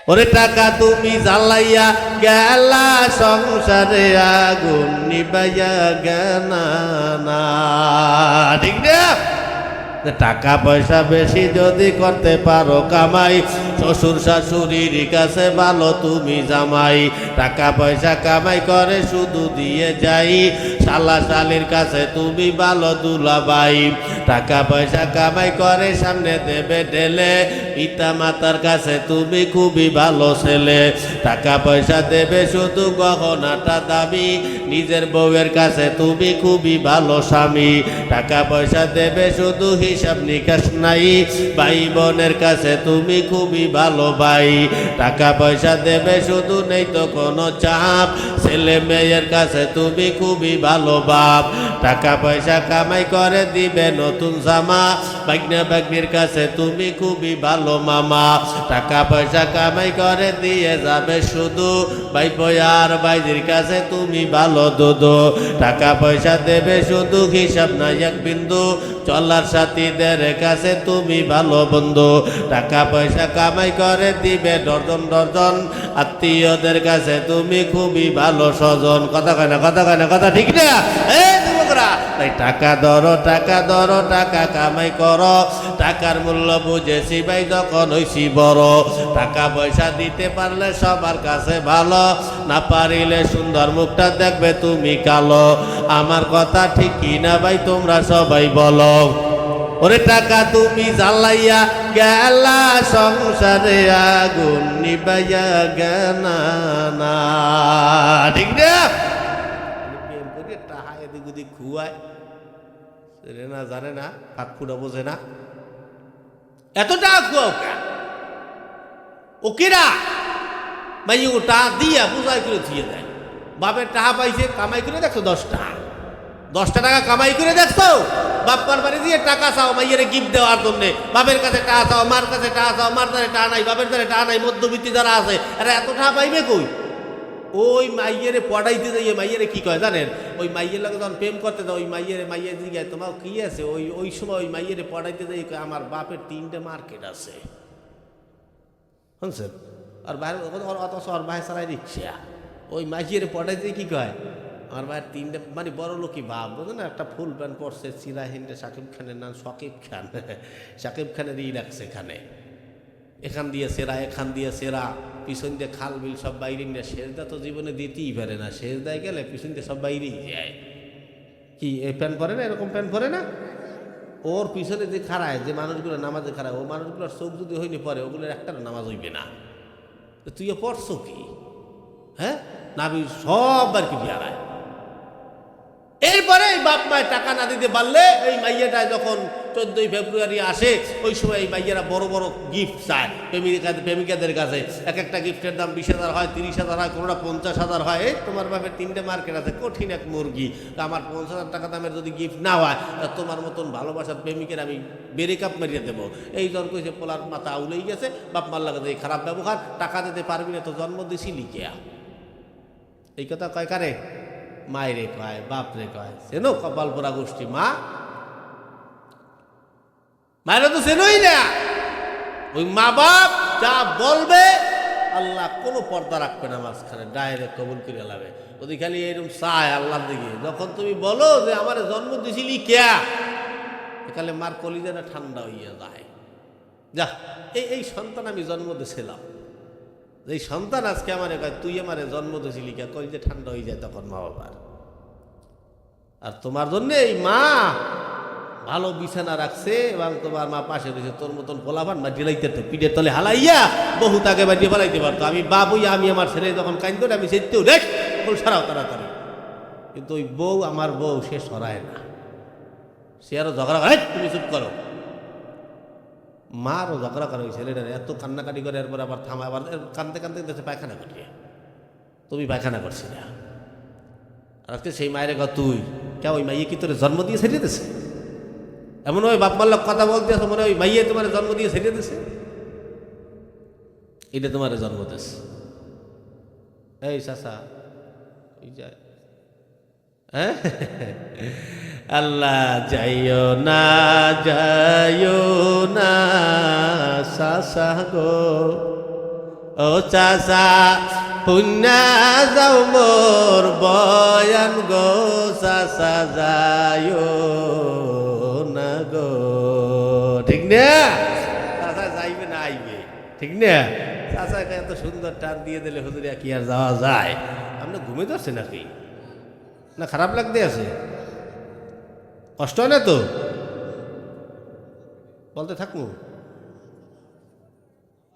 ওরে টাকা তুমি জ্বালাইয়া গেলা সংসারে আগুন নিবাইয়া জ্ঞানা না, ঠিক না? টাকা পয়সা বেশি যদি করতে পারো কামাই, শ্বশুর শাশুড়ির কাছে ভালো তুমি জামাই। টাকা পয়সা কামাই করে শুধু দিয়ে যাই, শালা শালির কাছে তুমি ভালো দুলাভাই। টাকা পয়সা কামাই করে সামনে দেবে ঢেলে, পিতা মাতার কাছে তুমি খুবই ভালো ছেলে। টাকা পয়সা দেবে শুধু গহনাটা দামি, নিজের বউয়ের কাছে তুমি খুবই ভালো স্বামী। টাকা পয়সা দেবে শুধু হিসাব নিকাশ নাই, ভাই বোনের কাছে তুমি খুবই ভালো ভাই। টাকা পয়সা দেবে শুধু নেই তো কোনো চাপ, ছেলে মেয়ের কাছে তুমি খুবই ভালো বাপ। টাকা পয়সা কামাই করে দিবে নতুন জামা, ভাগ্না ভাগ্নির কাছে তুমি খুবই ভালো মামা। টাকা পয়সা কামাই করে দিয়ে যাবে শুধু, ভাই আর ভাইজির কাছে তুমি ভালো দুদু। টাকা পয়সা দেবে শুধু হিসাব নাই এক বিন্দু, চলার সাথীদের কাছে তুমি ভালো বন্ধু। টাকা পয়সা কামাই করে দিবে ডর্জন ডর্জন, আত্মীয়দের কাছে তুমি খুবই ভালো স্বজন। কথা কয় না, কথা কয় না, কথা ঠিক না? তাই টাকা ধরো, টাকা ধরো, টাকা কামাই করো। টাকার মূল্য বুঝেছি ভাই যখন হইছি বড়। টাকা পয়সা দিতে পারলে সবার কাছে ভালো, না পারিলে সুন্দর মুখটা দেখবে তুমি কালো। আমার কথা ঠিক কি না ভাই তোমরা সবাই বলো? ওরে টাকা তুমি জ্বালাইয়া গেলা সংসারে আগুন নিবাইয়া জ্ঞানা না, ঠিক না? টাহা এদিক ওদিক খুয়ায় না, জানে না, ফাঁক ফুটা বোঝে না, এত টাকা খুয়াও কেন? ওকেরা ভাই ও টাকা দিয়া পূজায় করে দিয়ে দেয়। বাপের টাকা পাইছে, কামাই করে দেখছো 10টা টাকা কামাই করে দেখছো? বাপ্পার বাড়ি দিয়ে টাকা চাও মাইয়ের গিফট দেওয়ার জন্যে, বাপের কাছে টাকা চাও, মার কাছে টাকা চাও, মার দ্বারে টাকা নাই, বাপের দ্বারে টাকা নাই, মধ্যবিত্তি যারা আছে এরা এত টাকা পাইবে কই? ওই মাইয়েরে পড়াইতে যাইয়ে মাইয়েরে কি কয় জানেন? ওই মাইয়ের লাগে যখন প্রেম করতে দাও, ওই মাইয়ের জিগায় তোমার কি আছে, ওই সময় ওই মাইয়েরে পড়াইতে যাই আমার বাপের 3টে মার্কেট আছে, শুনছেন? আর বাইরে অথচ ওর ভাই চালায় রিক্সা। ওই মাইয়েরে পড়াইতে কি কয় আমার ভাইয়ের 3টে, মানে বড় লোকই বাপ, বুঝলেন না? একটা ফুল প্যান্ট পরছে, চিরা হিন্ডে, শাকিব খানের নাম শকিব খান, শাকিব খানের রাখছে এখানে, এখান দিয়ে সেরা, এখান দিয়ে সেরা, পিছন দিয়ে খাল বিল সব বাইরে নিয়ে। সেজদা তো জীবনে দিতেই পারে না, সেজদায় গেলে পিছন দিয়ে সব বাইরেই যায়। কি এই প্যান্ট পরে না? এরকম প্যান্ট পরে না? ওর পিছনে যে খাড়ায়, যে মানুষগুলো নামাজে খাড়ায়, ও মানুষগুলোর চোখ যদি হইনি পরে, ওগুলোর একটা নামাজ হইবে না। তুইও পড়ছো কি? হ্যাঁ, নাবি সব আর কি বিয়ারায়। এরপরে এই বাপ মায়ের টাকা না দিতে পারলে, এই মাইয়াটা যখন 14ই ফেব্রুয়ারি আসে, ওই সময় এই মাইয়ারা বড় বড় গিফট চায় প্রেমিকাদের কাছে। এক একটা গিফটের দাম 20,000 হয়, 30,000 হয়, কোনোটা 50,000 হয়। এই তোমার বাপের 3টে মার্কেট আছে, কঠিন এক মুরগি, আমার 50,000 টাকা দামের যদি গিফট না হয়, তোমার মতন ভালোবাসার প্রেমিকের আমি ব্রেকআপ মারিয়ে দেবো। এই জন কইছে পোলার মাথা উলেই গেছে, বাপ মার লাগে এই খারাপ ব্যবহার, টাকা দিতে পারবি না তো জন্ম দিছিলি কে? এই কথা কয় কারে? মায়েরে কয়, বাপরে কয়। চেনো কপাল পোড়া গোষ্ঠী মা, মায়েরা তো চেনই না। ওই মা বাপ যা বলবে আল্লাহ কোনো পর্দা রাখবে না মাঝখানে, ডাইরেক্ট কবুল করে লাবে। যদি খালি এরকম চায় আল্লাহর দিকে, যখন তুমি বলো যে আমার জন্ম দিছিলি কে, এখানে মার কলিজাটা ঠান্ডা হইয়া যায়। যা এই সন্তান আমি জন্ম দিয়েছিলাম, এই সন্তান আজকে আমার কয় তুই আমারে জন্ম দিয়েছিলি কে, কলিজা ঠান্ডা হয়ে যায় তখন মা বাবার। আর তোমার জন্য এই মা ভালো বিছানা রাখছে এবং তোমার মা পাশে রয়েছে, তোর মতন পোলাপান মা ডিলাইতে পিঠের তলে হালাইয়া বহু তাকে বাড়িয়ে ফেলাইতে পারতো। আমি বাবুই, আমি আমার ছেলে যখন কাইন্দ আমি সেতেও দেখ বল সরাও তাড়াতাড়ি। কিন্তু ওই বউ, আমার বউ, সে সরায় না, সে আরো ঝগড়া করে, তুমি চুপ করো। মা আরো ঝগড়া করে, ওই ছেলেটার এত কান্নাকাটি করে, এরপর আবার থামা, আবার কান্দতে কান্দতে দেশে পায়খানা করিয়ে, তুমি পায়খানা করছি না। আর আজকে সেই মায়ের তুই কে, ওই মাইয়ে কি তোর জন্ম দিয়ে ছেড়ে দিছে? এমন ওই বাপ মার লোক কথা বলতে আসো মনে ওই মাইয়ে তোমার জন্ম দিয়ে ছেড়ে দিছে, এটা তোমার জন্ম দিছে। এই চাচা ওই যায়, হ্যাঁ আল্লাহ যাইও না, যাইও না চাচা গো, ও চাচা পুণ্যা যাও মোর বয়ান গো চাচা যায় না গো ঠিক না চাচা যাইবে না আইবে ঠিক না চাচাকে এত সুন্দর টান দিয়ে দিলে হুজুরিয়া কি আর যাওয়া যায় আপনি ঘুমে ধরছে নাকি না খারাপ লাগতে আছে কষ্ট হয় না তো বলতে থাকবো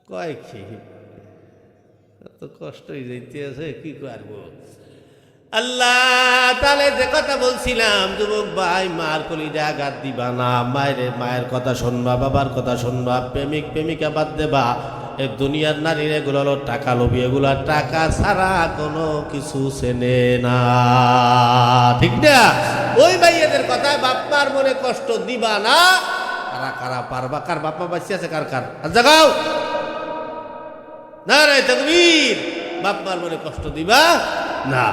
কয় কি এত কষ্টই যাইতে আছে কি করবো আল্লাহ তাহলে যে কথা বলছিলাম যুবক ভাই মার কলিজা আঘাত দিবা না মায়ের কথা শুনবা বাবার কথা শুনবা প্রেমিক প্রেমিকা বাদ দেবা এই দুনিয়ার নারীর এগুলো হলো টাকা লোভী এগুলা টাকা ছাড়া কোনো কিছু চেনে না ঠিক না ওই ভাইয়াদের কথায় বাপ্পার মনে কষ্ট দিবা না কারা কারা পারবা কার বাপ্পা বাঁচিয়ে আছে কার কার আর জাগাও না রে তকবীর বাপ্পার মনে কষ্ট দিবা না